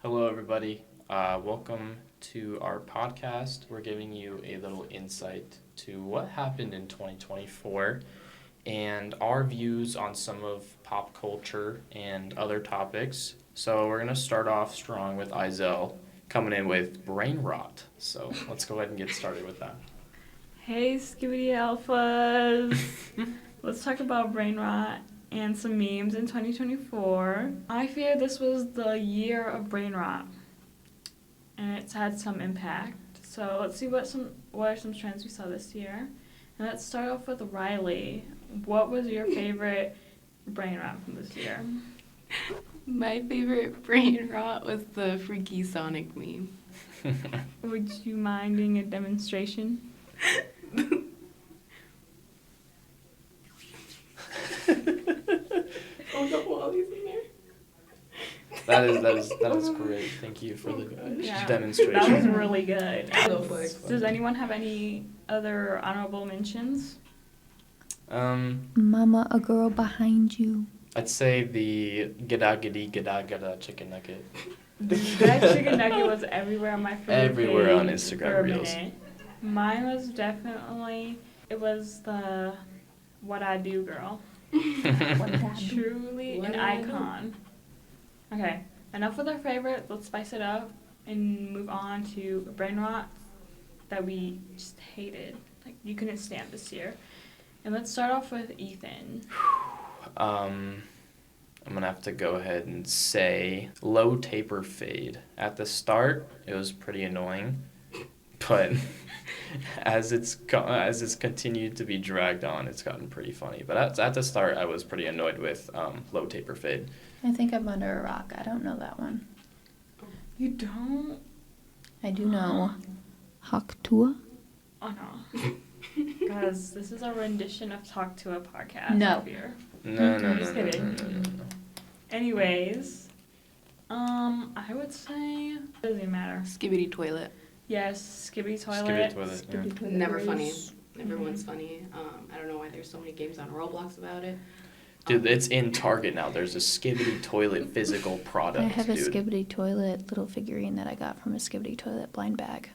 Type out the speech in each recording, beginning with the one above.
Hello, everybody. Welcome to our podcast. We're giving you a little insight to what happened in 2024 and our views on some of pop culture and other topics. So, we're going to start off strong with Izel coming in with brain rot. So, let's go ahead and get started with that. Hey, Skibidi Alphas! Let's talk about brain rot and some memes in 2024. I fear this was the year of brain rot, and it's had some impact. So let's see what are some trends we saw this year. And let's start off with Riley. What was your favorite brain rot from this year? My favorite brain rot was the Freaky Sonic meme. Would you mind doing a demonstration? Oh no, Wally's in there. That is great. Thank you for the demonstration. That was really good. Go for it. Does anyone have any other honorable mentions? Mama, a girl behind you. I'd say the gada chicken nugget. That chicken nugget was everywhere on my phone. Everywhere on Instagram Reels. Mine was definitely, it was the What I Do girl. Truly What an I Do. icon. Okay, enough with our favorite. Let's spice it up and move on to brain rot that we just hated. Like, you couldn't stand this year. And let's start off with Ethan. I'm gonna have to go ahead and say low taper fade. At the start, it was pretty annoying, but as it's continued to be dragged on, it's gotten pretty funny. But at the start, I was pretty annoyed with low taper fade. I think I'm under a rock. I don't know that one. You don't? I do know Haktua. Oh no. Guys, this is a rendition of Talk to a Podcast. No. Here. No. Just kidding. Anyways, I would say it doesn't matter. Skibidi Toilet. Yes, Skibidi Toilet. Skibidi toilet. Yeah. Never funny. Never once funny. I don't know why there's so many games on Roblox about it. Dude, it's in Target now. There's a Skibidi toilet physical product. I have a dude. Skibidi toilet little figurine that I got from a Skibidi toilet blind bag.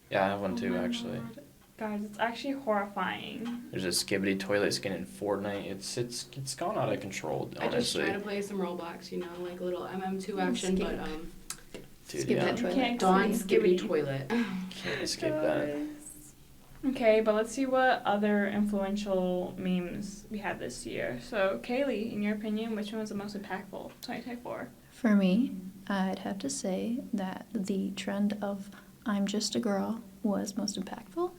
Yeah, I have one too, my actually. God. Guys, it's actually horrifying. There's a Skibidi toilet skin in Fortnite. It's gone out of control, I just honestly. try to play some Roblox, like a little MM2 action, Skip. but Dude, Skip yeah. that You toilet. can't Dawn see Skibidi Toilet. Can't escape that. Okay, but let's see what other influential memes we had this year. So, Kayleigh, in your opinion, which one was the most impactful 2024? For me, I'd have to say that the trend of I'm just a girl was most impactful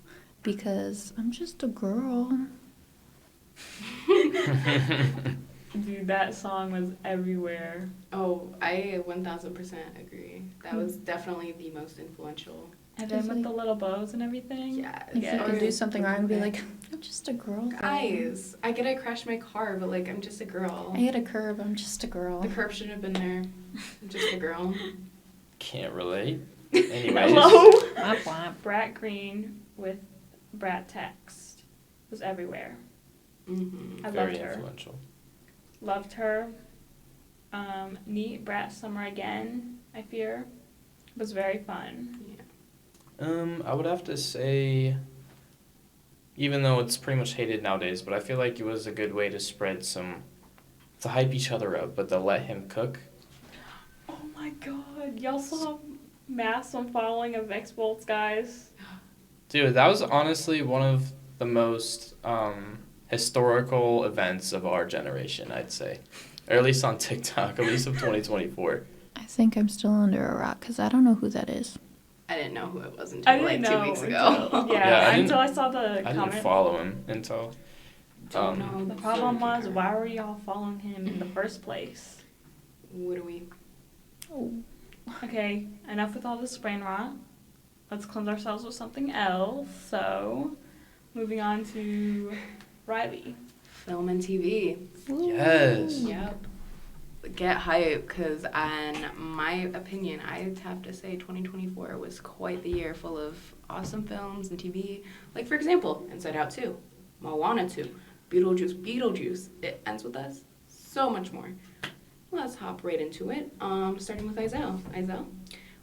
because I'm just a girl. Dude, that song was everywhere. Oh, I 1000% agree. That was definitely the most influential. And then with the little bows and everything. Yeah. If you could do something wrong and be like, I'm just a girl. Guys, I get I crashed my car, but I'm just a girl. I hit a curb, I'm just a girl. The curb shouldn't have been there. I'm just a girl. Can't relate. Anyways. Hello? Brat Green with Brat Text was everywhere. Mm-hmm. I Very loved her. influential. Loved her. Neat Brat Summer Again, I fear. Was very fun. Yeah. I would have to say, even though it's pretty much hated nowadays, but I feel like it was a good way to to hype each other up, but to let him cook. Oh my god. Y'all saw mass unfollowing of X-Bolts, guys? Dude, that was honestly one of the most historical events of our generation, I'd say. Or at least on TikTok, at least of 2024. I think I'm still under a rock because I don't know who that is. I didn't know who it was I until didn't 2 know weeks ago. until I saw the I didn't comment. follow him until... Don't know. The problem was, why were y'all following him in the first place? What do we? Oh. Okay, enough with all this brain rot. Let's cleanse ourselves with something else. So, moving on to Riley. Film and TV. Yes. Yep. Get hype, because in my opinion, I'd have to say 2024 was quite the year full of awesome films and TV. Like, for example, Inside Out 2, Moana 2, Beetlejuice, It Ends With Us, so much more. let's hop right into it. Starting with Izel. Izel,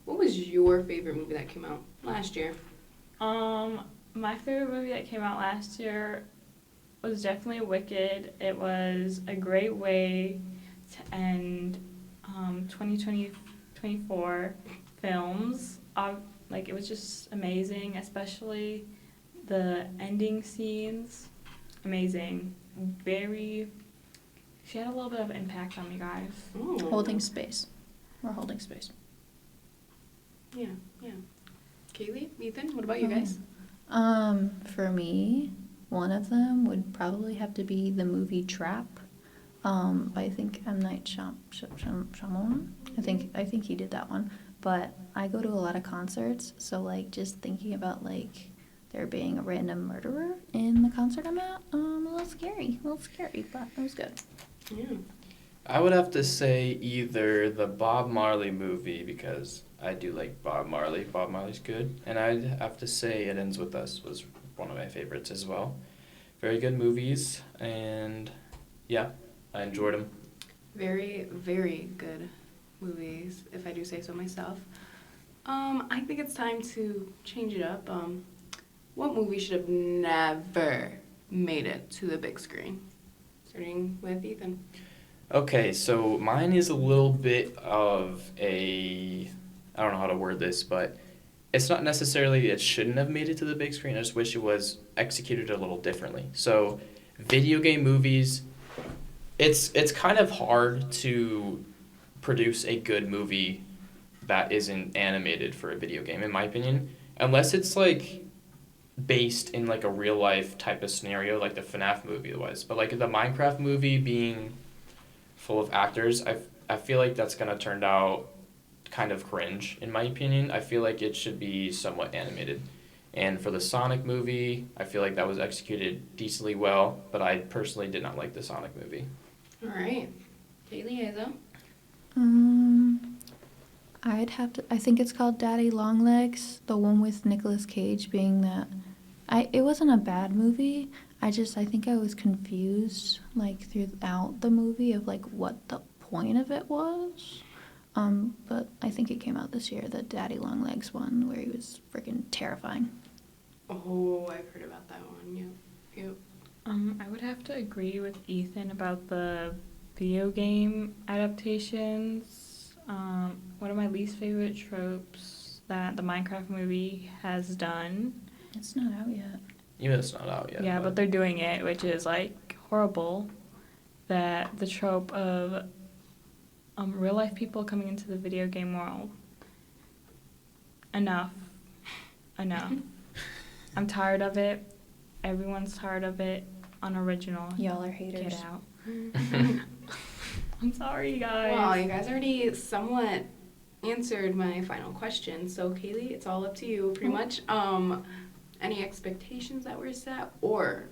what was your favorite movie that came out last year? My favorite movie that came out last year was definitely Wicked. It was a great way to end 2024 films. Like, it was just amazing, especially the ending scenes. Amazing. She had a little bit of impact on me, guys. Oh. Holding space. We're holding space. Yeah. Kayleigh, Ethan, what about you guys? For me, one of them would probably have to be the movie Trap. I think M. Night Shyamalan. I think he did that one. But I go to a lot of concerts, so like just thinking about like there being a random murderer in the concert I'm at, a little scary, but it was good. Yeah. I would have to say either the Bob Marley movie, because I do like Bob Marley. Bob Marley's good. And I'd have to say It Ends With Us was one of my favorites as well. Very good movies, and yeah, I enjoyed them. Very, very good movies, if I do say so myself. I think it's time to change it up. What movie should have never made it to the big screen? Starting with Ethan. Okay, so mine is a little bit of I don't know how to word this, but it's not necessarily it shouldn't have made it to the big screen. I just wish it was executed a little differently. So, video game movies, it's kind of hard to produce a good movie that isn't animated for a video game, in my opinion, unless it's like based in like a real life type of scenario, like the FNAF movie was. But like the Minecraft movie being full of actors, I feel like that's gonna turn out kind of cringe, in my opinion. I feel like it should be somewhat animated. And for the Sonic movie, I feel like that was executed decently well, but I personally did not like the Sonic movie. All right. Kayleigh, Hazel? I think it's called Daddy Longlegs, the one with Nicolas Cage being that. It wasn't a bad movie. I think I was confused, like, throughout the movie of, like, what the point of it was. But I think it came out this year, the Daddy Longlegs one, where he was freaking terrifying. Oh, I've heard about that one. Yep. I would have to agree with Ethan about the video game adaptations. One of my least favorite tropes that the Minecraft movie has done. It's not out yet. Even it's not out yet. Yeah, but they're doing it, which is like horrible. That the trope of real life people coming into the video game world. Enough. I'm tired of it. Everyone's tired of it. Unoriginal. Y'all are haters. Get out. I'm sorry, guys. Well, you guys already somewhat answered my final question. So, Kayleigh, it's all up to you, pretty much. Any expectations that were set? Or,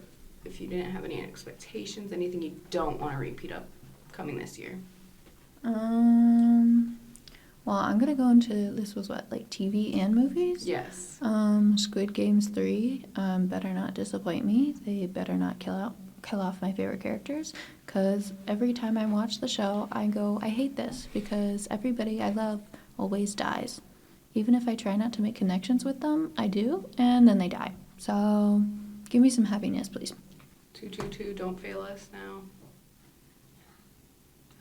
if you didn't have any expectations, anything you don't want to repeat coming this year? Well, I'm gonna go into, this was what, like TV and movies? Yes. Squid Games 3, better not disappoint me. They better not kill off my favorite characters, because every time I watch the show, I go, I hate this, because everybody I love always dies. Even if I try not to make connections with them, I do, and then they die. So, give me some happiness, please. 222, don't fail us now.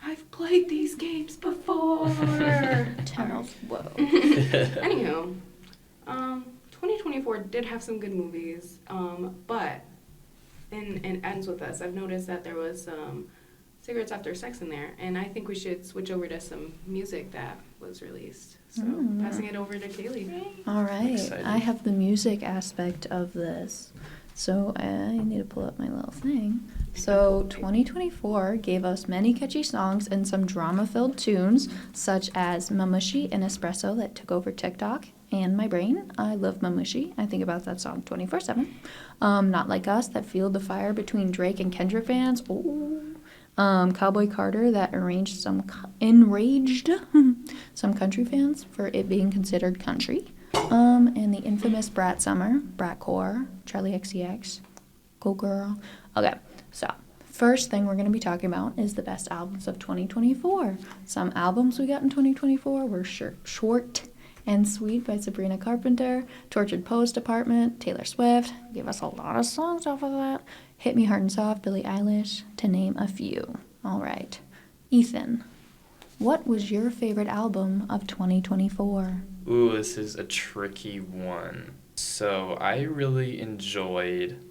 I've played these games before. Whoa. Anywho, 2024 did have some good movies, but in Ends With Us, I've noticed that there was Cigarettes After Sex in there, and I think we should switch over to some music that was released. So, passing it over to Kayleigh. All right, Excited. I have the music aspect of this. So I need to pull up my little thing. So 2024 gave us many catchy songs and some drama-filled tunes, such as Mamushi and Espresso that took over TikTok and my brain. I love Mamushi. I think about that song 24/7. Not Like Us that fueled the fire between Drake and Kendrick fans. Ooh. Cowboy Carter that enraged some country fans for it being considered country. And the infamous Bratcore, Charlie XCX, Go Girl. Okay, so first thing we're going to be talking about is the best albums of 2024. Some albums we got in 2024 were Short and Sweet by Sabrina Carpenter, Tortured Poets Department, Taylor Swift, gave us a lot of songs off of that, Hit Me Hard and Soft, Billie Eilish, to name a few. All right. Ethan, what was your favorite album of 2024? Ooh, this is a tricky one. So I really enjoyed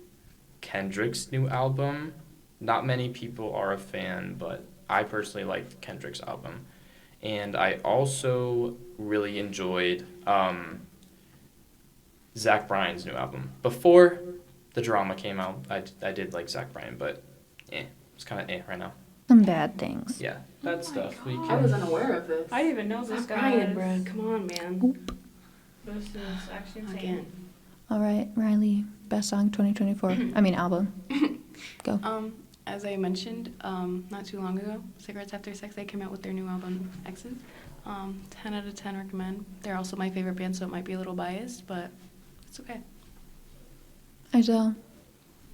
Kendrick's new album. Not many people are a fan, but I personally liked Kendrick's album. And I also really enjoyed Zach Bryan's new album. Before the drama came out, I did like Zach Bryan, but it's kind of right now. Some bad things. Yeah, that stuff. We I can. was unaware of this. I didn't even know this Zach guy. Bryan, bro. Come on, man. This is actually insane. Again. All right, Riley, best song 2024. I mean album. Go. As I mentioned, not too long ago, Cigarettes After Sex, they came out with their new album, Exes. 10 out of 10 recommend. They're also my favorite band, so it might be a little biased, but it's okay. Izel.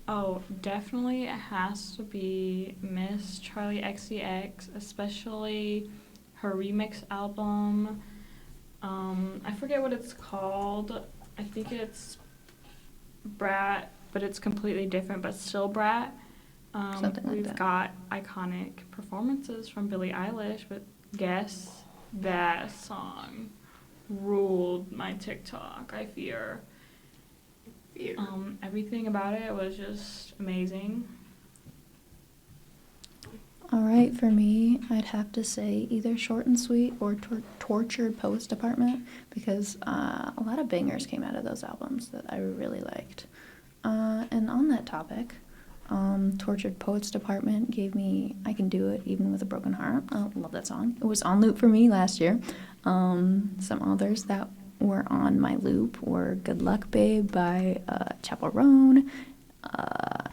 Oh, definitely it has to be Miss Charlie XCX, especially her remix album. I forget what it's called. I think it's Brat, but it's completely different, but still Brat. Something like we've that. got iconic performances from Billie Eilish, but guess that song ruled my TikTok, I fear. Everything about it was just amazing. All right, for me, I'd have to say either Short and Sweet or Tortured Poets Department because a lot of bangers came out of those albums that I really liked. And on that topic, Tortured Poets Department gave me I Can Do It Even With a Broken Heart. I love that song. It was on loop for me last year. Some others that were on my loop were Good Luck Babe by Chappell Roan,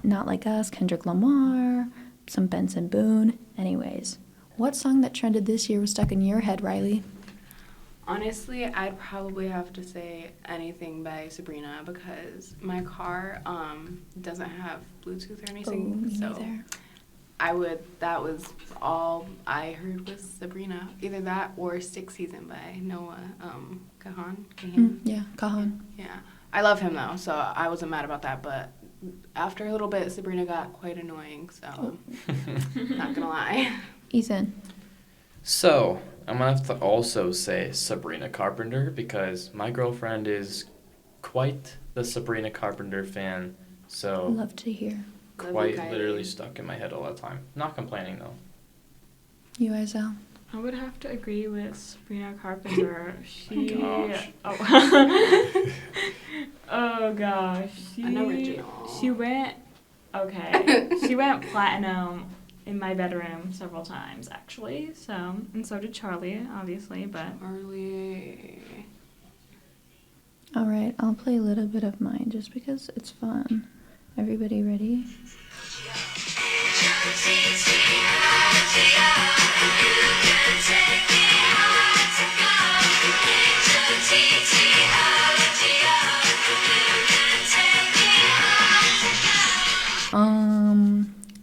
Not Like Us, Kendrick Lamar, some Benson Boone. Anyways, what song that trended this year was stuck in your head, Riley? Honestly, I'd probably have to say Anything by Sabrina because my car doesn't have Bluetooth or anything. Me so neither. that was all I heard was Sabrina. Either that or Stick Season by Noah Kahan. Yeah, Kahan. Yeah. I love him though, so I wasn't mad about that, but after a little bit Sabrina got quite annoying, so not gonna lie. Ethan. So, I'm going to have to also say Sabrina Carpenter because my girlfriend is quite the Sabrina Carpenter fan. So, Love to hear. quite Kayleigh. literally stuck in my head all the time. Not complaining though. You, Izel. I would have to agree with Sabrina Carpenter. She. Gosh. Oh, oh gosh. An original. She went. Okay. She went platinum in my bedroom several times actually. So and so did Charlie, obviously. But Early. All right, I'll play a little bit of mine just because it's fun. Everybody ready?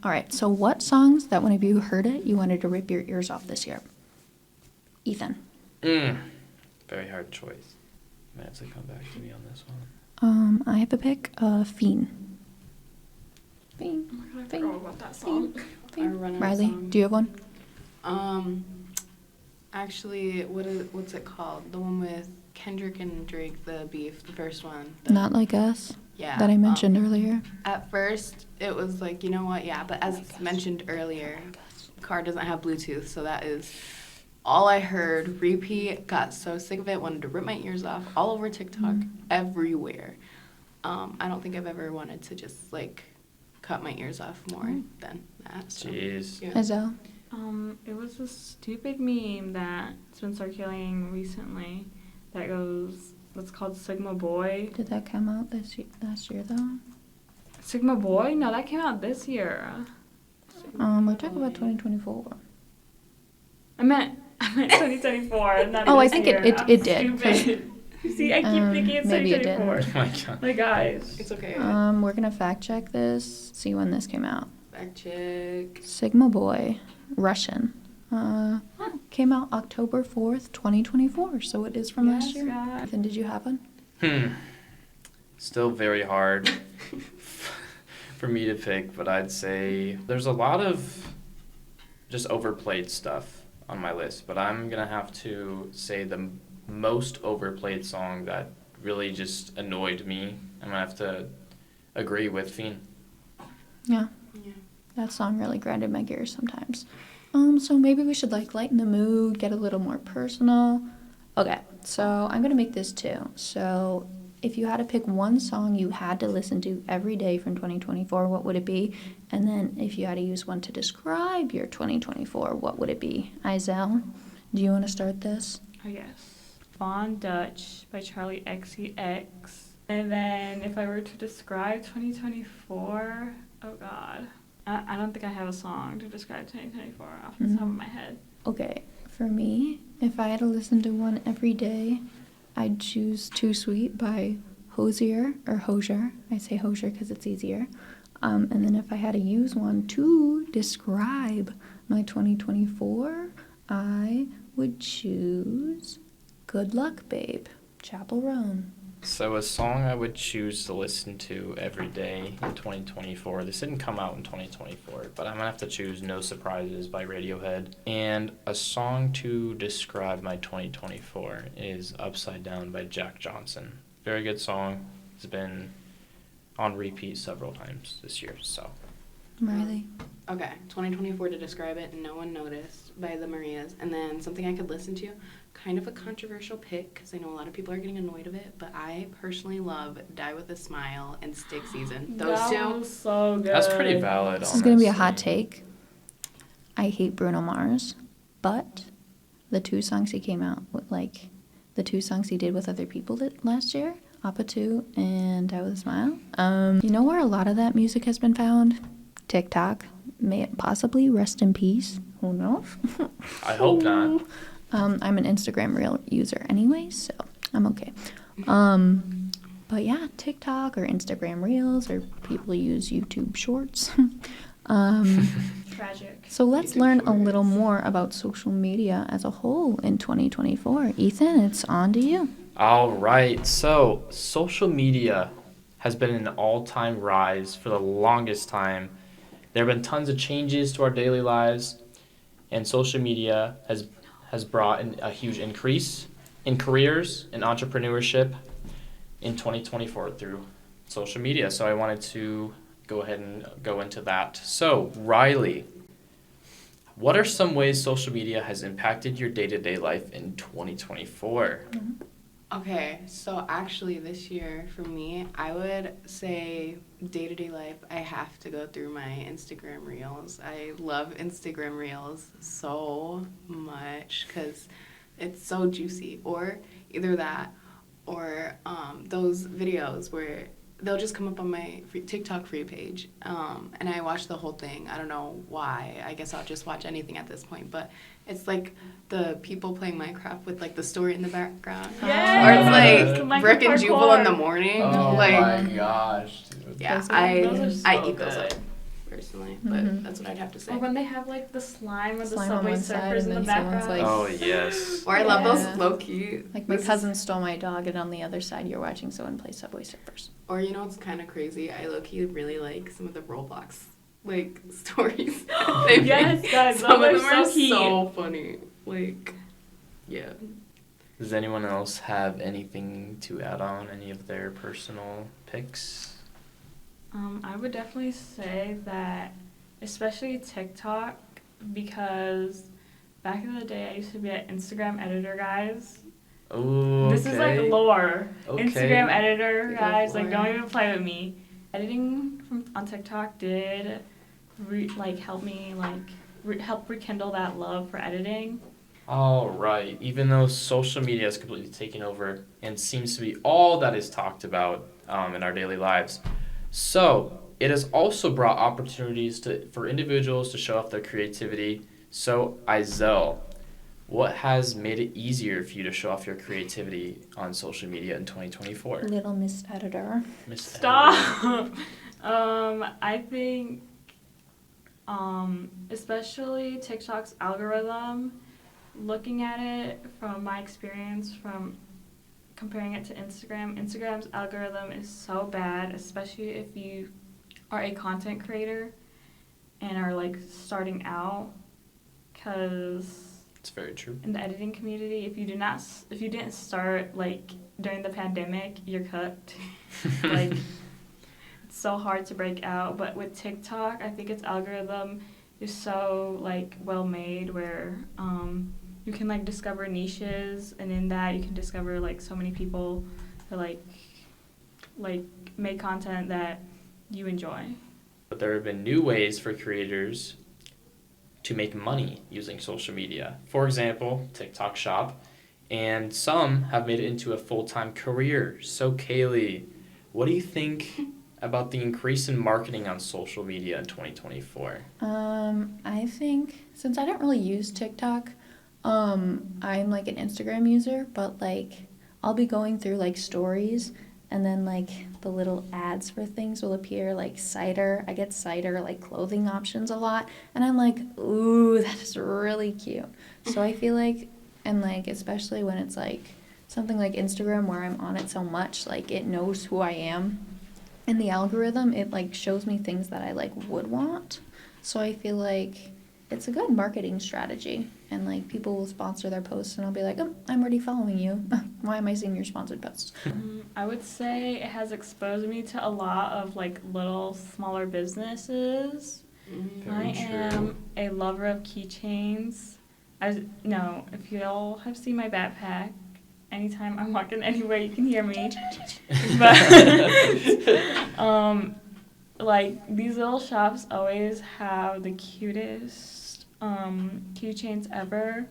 All right, so what songs that when of you heard it, you wanted to rip your ears off this year? Ethan. Very hard choice. Might have to come back to me on this one. I have to pick Fiend. Fiend. oh my god, I Fiend. forgot about that song. Fiend. I run out of Riley, songs. do you have one? Actually, what's it called? The one with Kendrick and Drake, the beef, the first one. Not Like Us, Yeah. that I mentioned earlier. At first, it was like, you know what? Yeah, but as mentioned earlier, car doesn't have Bluetooth, so that is all I heard. Repeat, got so sick of it, wanted to rip my ears off all over TikTok, everywhere. I don't think I've ever wanted to just like cut my ears off more than that. So, Jeez. yeah. Izel. It was a stupid meme that's been circulating recently that goes, what's called Sigma Boy. Did that come out last year though? Sigma Boy? No, that came out this year. We're talking about 2024. I meant 2024, not Oh, I this think year. it I'm did, 'cause, stupid. See, I keep thinking it's maybe it 2024. Oh my god. Like, guys. It's okay. We're gonna fact check this, see when this came out. Fact check. Sigma Boy, Russian. Came out October 4th, 2024, so it is from last year. God. Ethan, did you have one? Still very hard for me to pick, but I'd say there's a lot of just overplayed stuff on my list, but I'm going to have to say the most overplayed song that really just annoyed me. I'm going to have to agree with Fiend. Yeah. Yeah. That song really grinded my gears sometimes. So maybe we should like lighten the mood, get a little more personal. Okay, so I'm gonna make this too. So if you had to pick one song you had to listen to every day from 2024, what would it be? And then if you had to use one to describe your 2024, what would it be? Izel, do you want to start this? Oh, yes. Von Dutch by Charlie XCX. And then if I were to describe 2024, oh God. I don't think I have a song to describe 2024 off the top of my head. Okay, for me, if I had to listen to one every day, I'd choose Too Sweet by Hosier. I say Hosier because it's easier. And then if I had to use one to describe my 2024, I would choose Good Luck Babe, Chapel Roan. So a song I would choose to listen to every day in 2024. This didn't come out in 2024, but I'm going to have to choose No Surprises by Radiohead. And a song to describe my 2024 is Upside Down by Jack Johnson. Very good song. It's been on repeat several times this year, so. Riley? Okay, 2024 to describe it, No One Noticed by the Marias. And then something I could listen to, kind of a controversial pick because I know a lot of people are getting annoyed of it, but I personally love Die With a Smile and Stick Season. Those that two. was so good. That's pretty valid, This is going to be a hot honestly. take. I hate Bruno Mars, but the two songs he came out with, like, the two songs he did with other people last year, Appa 2 and Die With a Smile. You know where a lot of that music has been found? TikTok. May it possibly rest in peace. Who knows? I hope not. I'm an Instagram Reel user anyway, so I'm okay. But yeah, TikTok or Instagram Reels, or people use YouTube Shorts. Tragic. So let's learn a little more about social media as a whole in 2024. Ethan, it's on to you. All right, so social media has been an all-time rise for the longest time. There have been tons of changes to our daily lives, and social media has brought in a huge increase in careers and entrepreneurship in 2024 through social media. So I wanted to go ahead and go into that. So, Riley, what are some ways social media has impacted your day-to-day life in 2024? Okay, so actually this year for me, I would say day-to-day life, I have to go through my Instagram Reels. I love Instagram Reels so much because it's so juicy. Or either that or those videos where they'll just come up on my TikTok free page, and I watch the whole thing. I don't know why. I guess I'll just watch anything at this point, but it's like the people playing Minecraft with like the story in the background. Yes. Or it's like Minecraft Brick and parkour. Jubal in the morning. Oh like, my gosh, dude. yeah, Those are so I eat good. those up personally, but that's what I'd have to say. Or when they have like the slime or the Slime on Subway one side Surfers and in the then someone's background. Oh, yes. Or I love Yeah. those low key. Like my cousin stole my dog, and on the other side, you're watching someone play Subway Surfers. Or you know what's kind of crazy? I low key really like some of the Roblox like stories. They Yes, make. guys, Some those of them are are so cute. so funny. Like, yeah. Does anyone else have anything to add on? Any of their personal picks? I would definitely say that, especially TikTok, because back in the day I used to be an Instagram editor, guys. Oh, This is like lore. Okay. Instagram editor, Big guys, old like lore. don't even play with me. Editing on TikTok did help me help rekindle that love for editing. All right. Even though social media has completely taken over and seems to be all that is talked about in our daily lives, so it has also brought opportunities for individuals to show off their creativity. So, Izel, what has made it easier for you to show off your creativity on social media in 2024? Little Miss Editor. Miss Editor. Stop. I think especially TikTok's algorithm. Looking at it from my experience from comparing it to Instagram, Instagram's algorithm is so bad, especially if you are a content creator and are like starting out, because It's very true. in the editing community, if you didn't start like during the pandemic, you're cooked. Like, it's so hard to break out. But with TikTok, I think its algorithm is so like well made, where you can like discover niches, and in that you can discover like so many people that like make content that you enjoy. But there have been new ways for creators to make money using social media. For example, TikTok Shop, and some have made it into a full-time career. So Kayleigh, what do you think about the increase in marketing on social media in 2024? I think since I don't really use TikTok, I'm like an Instagram user, but like I'll be going through like stories, and then like the little ads for things will appear, like cider. I get cider like clothing options a lot, and I'm like, ooh, that is really cute. So I feel like, and like especially when it's like something like Instagram where I'm on it so much, like it knows who I am. In the algorithm, it like shows me things that I like would want. So I feel like it's a good marketing strategy, and like people will sponsor their posts, and I'll be like, oh, I'm already following you. Why am I seeing your sponsored posts? I would say it has exposed me to a lot of like little smaller businesses. I am a lover of keychains. If you all have seen my backpack, anytime I'm walking anywhere, you can hear me. But like these little shops always have the cutest keychains ever.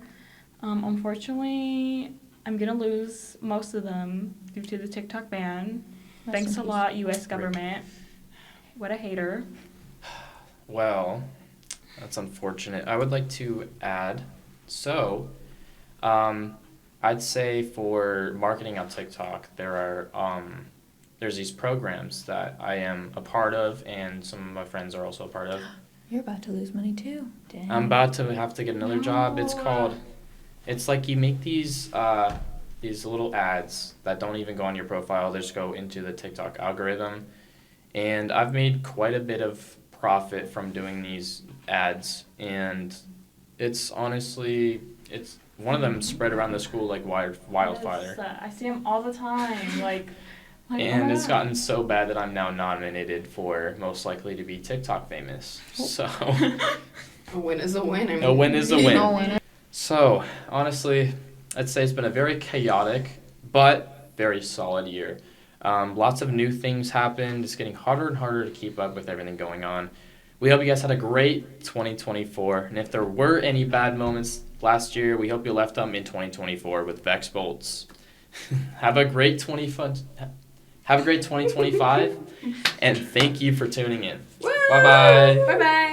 Unfortunately, I'm gonna lose most of them due to the TikTok ban. Thanks a lot, U.S. government. What a hater. Well, that's unfortunate. I would like to add, so, I'd say for marketing on TikTok, there's these programs that I am a part of, and some of my friends are also a part of. You're about to lose money too. Dang. I'm about to have to get another job. It's like you make these little ads that don't even go on your profile. They just go into the TikTok algorithm. And I've made quite a bit of profit from doing these ads. And it's honestly, it's one of them spread around the school like wildfire. Yes, I see them all the time. Like And it's wow. gotten so bad that I'm now nominated for most likely to be TikTok famous. So A win is a win. I mean, a win is a No win. winner. So honestly, I'd say it's been a very chaotic but very solid year. Lots of new things happened. It's getting harder and harder to keep up with everything going on. We hope you guys had a great 2024. And if there were any bad moments last year, we hope you left them in 2024 with Vex Bolts. Have a great 2025, and thank you for tuning in. Woo! Bye-bye. Bye-bye.